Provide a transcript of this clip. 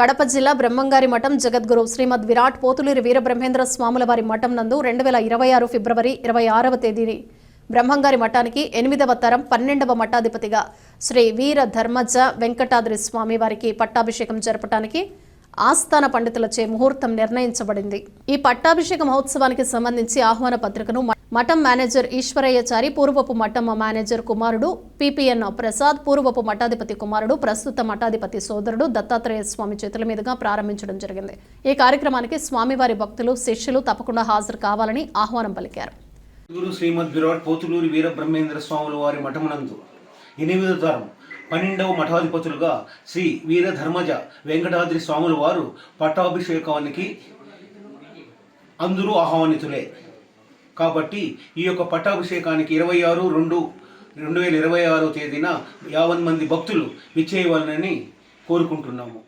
కడప జిల్లా బ్రహ్మంగారి మఠం జగద్గురు శ్రీమద్ విరాట్ పోతులూరి వీరబ్రహ్మేంద్ర స్వాముల వారి మఠం నందు 2026 ఫిబ్రవరి 26వ తేదీని బ్రహ్మంగారి మఠానికి 8వ తరం 12వ మఠాధిపతిగా శ్రీ వీర ధర్మజ వెంకటాద్రి స్వామి వారికి పట్టాభిషేకం జరపడానికి ఆస్థాన పండితులచే ముహూర్తం నిర్ణయించబడింది. ఈ పట్టాభిషేక మహోత్సవానికి సంబంధించి ఆహ్వాన పత్రికను మఠం మేనేజర్ ఈశ్వరయ్యచారి, పూర్వపు మఠం మేనేజర్ కుమారుడు పిపిఎన్ ప్రసాద్, పూర్వపు మఠాధిపతి కుమారుడు, ప్రస్తుత మఠాధిపతి సోదరుడు దత్తాత్రేయ స్వామి చేతుల మీదుగా ప్రారంభించడం జరిగింది. ఈ కార్యక్రమానికి స్వామివారి భక్తులు, శిష్యులు తప్పకుండా హాజరు కావాలని ఆహ్వానం పలికారు. గురు శ్రీమద్ విరాట్ పోతులూరి వీరబ్రహ్మేంద్ర స్వాముల వారి మఠమునందు 8వ తరం 12వ మఠాధిపతులుగా శ్రీ వీరధర్మజ వెంకటాద్రి స్వాముల వారు పట్టాభిషేకానికి అందరూ ఆహ్వానితులే. కాబట్టి ఈ యొక్క పట్టాభిషేకానికి 26/2/2026 తేదీన 50 మంది భక్తులు విచ్చేయవాలని కోరుకుంటున్నాము.